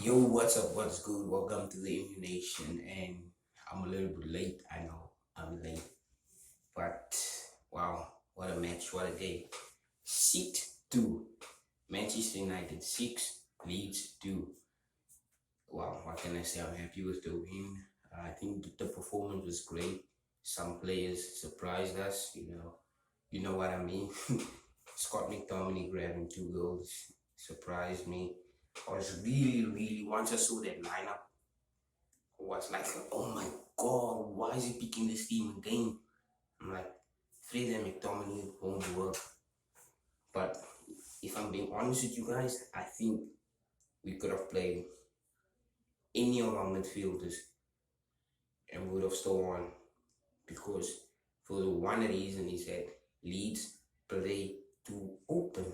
Yo, what's up? What's good? Welcome to the Immu Nation. And I'm a little bit late. I know I'm late, but wow, what a match! What a game! 6-2, Manchester United 6, Leeds 2. Wow, what can I say? I'm happy with the win. I think the performance was great. Some players surprised us. You know what I mean. Scott McTominay grabbing 2 goals surprised me. I was really once I saw that lineup was like, oh my god, why is he picking this team again? I'm like, Fred and McTominay won't work. But if I'm being honest with you guys, I think we could have played any of our midfielders and we would have still won. Because for the one reason is that Leeds play too open.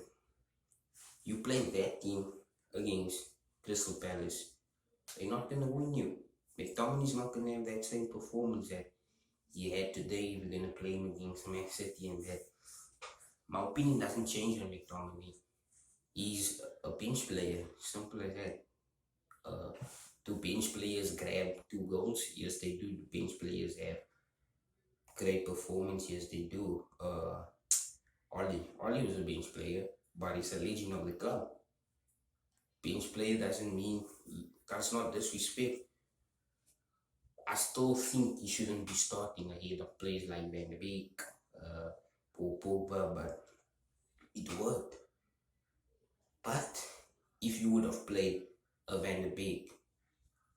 You play that team against Crystal Palace, they're not gonna win you. McTominay's not gonna have that same performance that he had today. We're gonna play him against Man City, and that my opinion doesn't change on McTominay. He's a bench player, simple as that. Do bench players grab 2 goals? Yes, they do. The bench players have great performance. Yes, they do. Ollie was a bench player, but he's a legend of the club. Bench player doesn't mean that's not disrespect. I still think he shouldn't be starting ahead of players like Van de Beek, Paul Pogba, but it worked. But if you would have played a Van de Beek,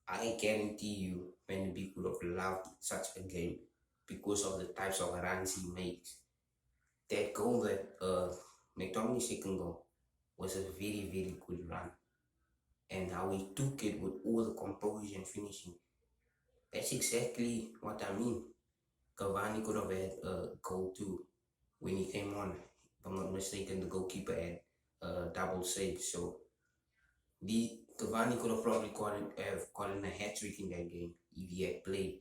I guarantee you Van de Beek would have loved such a game because of the types of runs he makes. That goal, that McTominay's second goal, was a very good run. And how he took it with all the composure and finishing. That's exactly what I mean. Cavani could have had a goal too when he came on. If I'm not mistaken, the goalkeeper had a double save. So the Cavani could have probably gotten a hat trick in that game if he had played.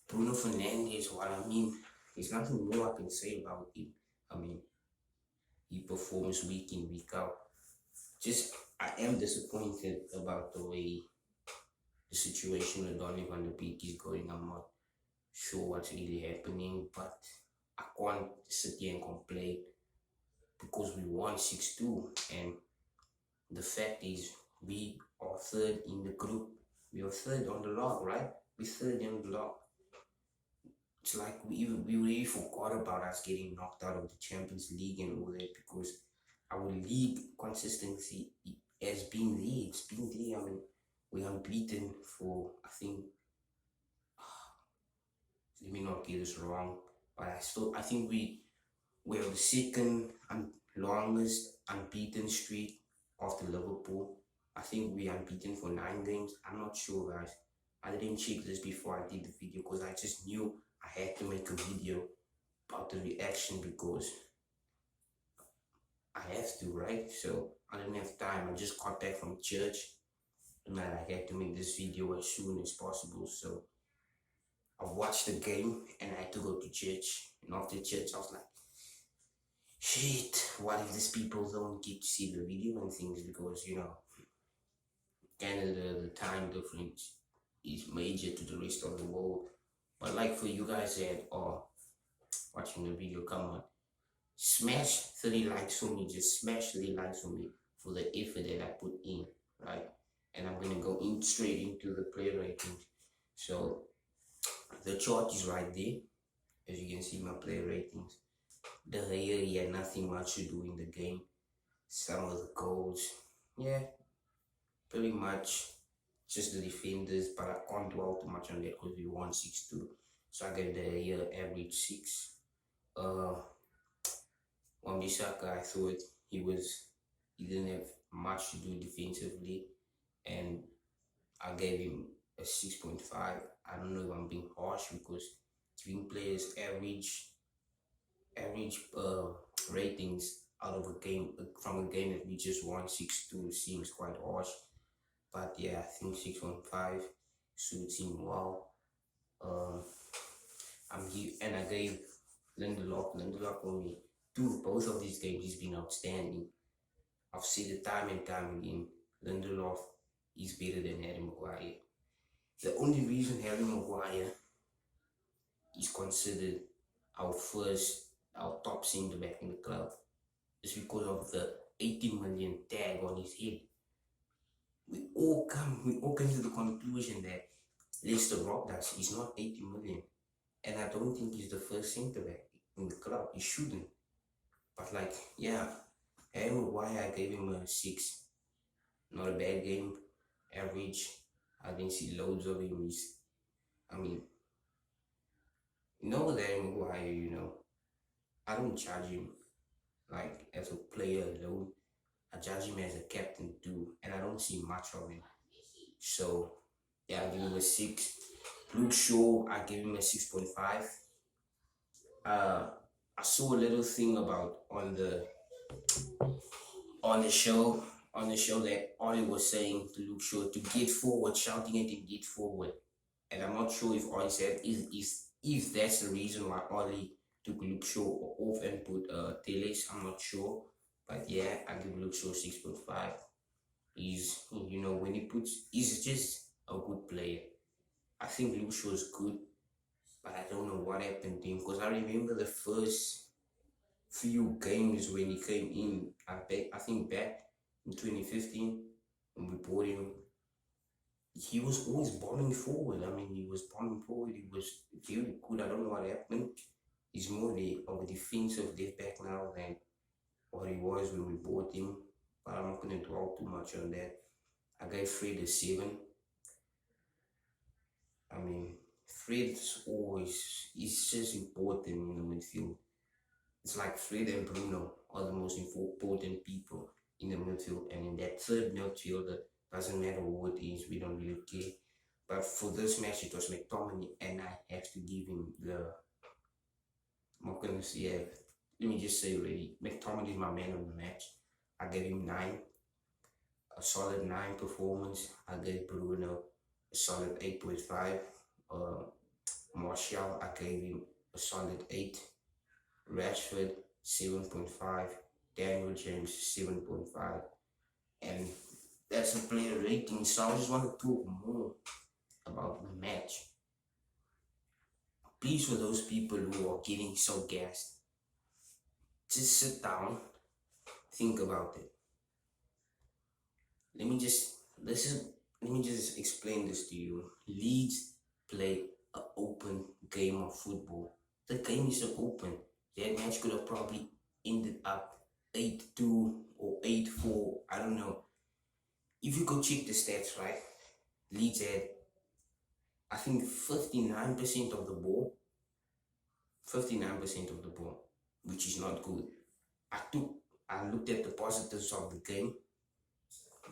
Bruno Fernandes, what I mean, there's nothing more I can say about him. I mean, he performs week in, week out. Just, I am disappointed about the way the situation with Donny van de Beek is going. I'm not sure what's really happening, but I can't sit here and complain because we won 6-2, and the fact is we are third in the group. We are third on the log, right? We're third in the log. It's like we really forgot about us getting knocked out of the Champions League and all that, because our league consistency has been there. It's been there. I mean, we're unbeaten for, I think, let me not get this wrong, but I think we have the second longest unbeaten streak after Liverpool. I think we unbeaten for 9 games. I'm not sure, guys. I didn't check this before I did the video because I just knew I had to make a video about the reaction because I have to, right? So I didn't have time. I just got back from church and I had to make this video as soon as possible. So I watched the game and I had to go to church. And after church, I was like, shit, what if these people don't get to see the video and things, because Canada, the time difference is major to the rest of the world. But like for you guys that are watching the video, come on, smash 30 likes for me. Just smash 30 likes for me for the effort that I put in, right? And I'm gonna go in straight into the player ratings. So the chart is right there, as you can see my player ratings. The Gea, he had nothing much to do in the game. Some of the goals, yeah, pretty much just the defenders, but I can't dwell too much on that because we won 6-2. So I gave the Gea average 6. Wan-Bissaka, I thought he didn't have much to do defensively, and I gave him a 6.5. I don't know if I'm being harsh because giving players average ratings out of a game from a game that we just won 6-2 seems quite harsh. But yeah, I think 6.5 suits him well. I'm here, and I gave Lindelof for me. Both of these games he's been outstanding. I've said it time and time again. Lindelof is better than Harry Maguire. The only reason Harry Maguire is considered our top centre back in the club is because of the 80 million tag on his head. We all come to the conclusion that Leicester robbed us. He's not 80 million. And I don't think he's the first centre back in the club. He shouldn't. But like, yeah, Harry Maguire, I gave him a 6. Not a bad game. Average. I didn't see loads of him. I mean, with Harry Maguire, I don't judge him like as a player alone. I judge him as a captain too, and I don't see much of him. So yeah, I give him a 6. Luke Shaw, I give him a 6.5. I saw a little thing about on the show that Ollie was saying to Luke Shaw to get forward, shouting at him, get forward. And I'm not sure if Ollie said if that's the reason why Ollie took Luke Shaw off and put Teles. I'm not sure. But yeah, I give Luke Shaw 6.5. He's when he's just a good player. I think Luke Shaw is good, but I don't know what happened to him because I remember the first few games when he came in. I think back in 2015 when we bought him, he was always bombing forward. I mean, he was bombing forward. He was very good. I don't know what happened. He's more of a defensive left back now than what he was when we bought him. But I'm not going to dwell too much on that. I gave Fred a 7. I mean, Fred's he's just important in the midfield. It's like Fred and Bruno are the most important people in the midfield. And in that third midfielder, doesn't matter who it is, we don't really care. But for this match, it was McTominay, and I have to give him I'm not going to say, let me just say already, McTominay is my man of the match. I gave him 9, a solid 9 performance. I gave Bruno a solid 8.5. Martial, I gave him a solid 8. Rashford 7.5. Daniel James 7.5. And that's the player rating. So I just want to talk more about the match. Please, for those people who are getting so gassed, just sit down, think about it. Let me just explain this to you. Leeds play an open game of football. The game is open. That match could have probably ended up 8-2 or 8-4. I don't know. If you go check the stats, right? Leeds had, I think, 59% of the ball. 59% of the ball, which is not good. I looked at the positives of the game.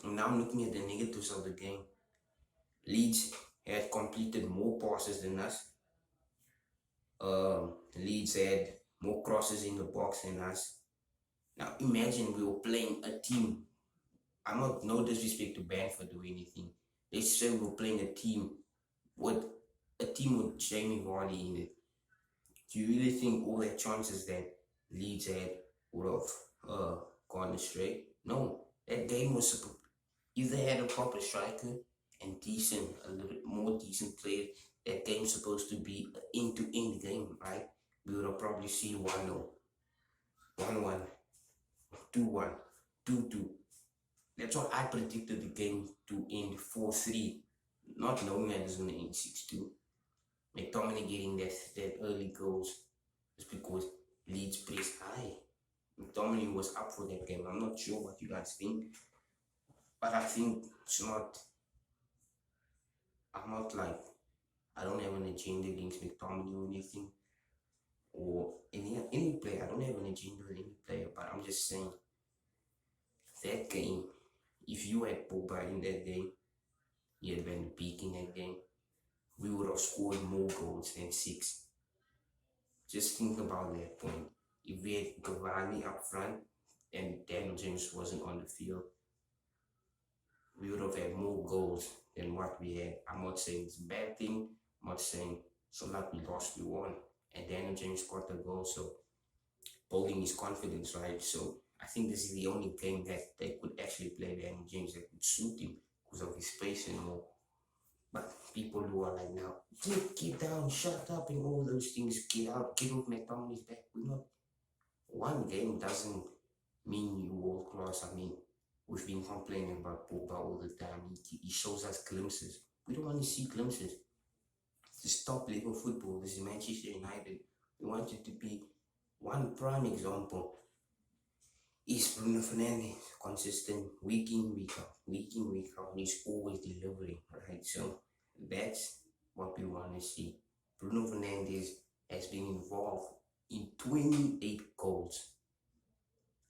And now I'm looking at the negatives of the game. Leeds had completed more passes than us. Leeds had more crosses in the box than us. Now imagine we were playing a team. I'm not no disrespect to Bamford or anything. Let's say we were playing a team with Jamie Vardy in it. Do you really think all the chances that Leeds had would have gone astray? No. That game was if they had a proper striker and a little bit more decent players, that game's supposed to be an end-to-end game, right? We would have probably seen 1-0, 1-1, 2-1, 2-2. That's what I predicted the game to end 4-3, not knowing that it's going to end 6-2. McTominay getting that early goals is because Leeds pressed high. McTominay was up for that game. I'm not sure what you guys think, but I think I don't have an agenda against McTominay or anything, or any player. I don't have an agenda with any player, but I'm just saying that game, if you had Pogba in that game, you had Van de Beek in that game, we would have scored more goals than 6. Just think about that point. If we had Cavani up front and Daniel James wasn't on the field, we would have had more goals than what we had. I'm not saying it's a bad thing. I'm not saying so like we lost, we won. And Daniel James scored the goal, so building his confidence, right? So I think this is the only game that they could actually play Daniel James that would suit him. because of his pace and all. But people who are like now, get down, shut up, and all those things, get out, get off McTominay's back. We're not. One game doesn't mean you world class. I mean, we've been complaining about Pogba all the time. He shows us glimpses. We don't want to see glimpses. It's top level football. This is Manchester United. We want it to be one prime example. Is Bruno Fernandes consistent week in, week out, week in, week out, and he's always delivering, right? So that's what we want to see. Bruno Fernandes has been involved in 28 goals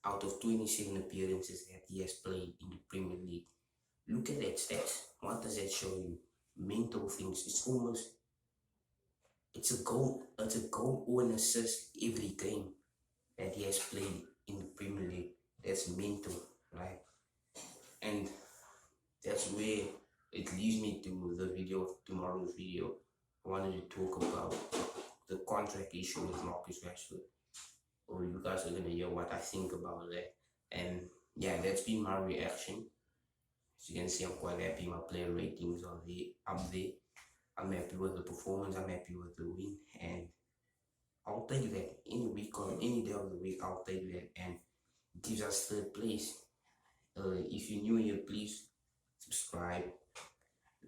out of 27 appearances that he has played in the Premier League. Look at that stats. What does that show you? Mental things. It's a goal or an assist every game that he has played in the Premier League. That's mental, right? And that's where it leads me to the video, tomorrow's video. I wanted to talk about the contract issue with Marcus Rashford. Or you guys are gonna hear what I think about that. And yeah, that's been my reaction. As you can see, I'm quite happy. My player ratings are up there. I'm happy with the performance. I'm happy with the win, and I'll take that any week or any day of the week. I'll take that, and it gives us third place. If you're new here, please subscribe,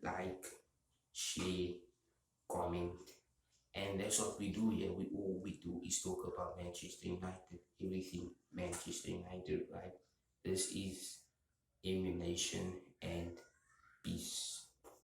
like, share, comment, and that's what we do here. All we do is talk about Manchester United, everything Manchester United, right? This is Nation and peace.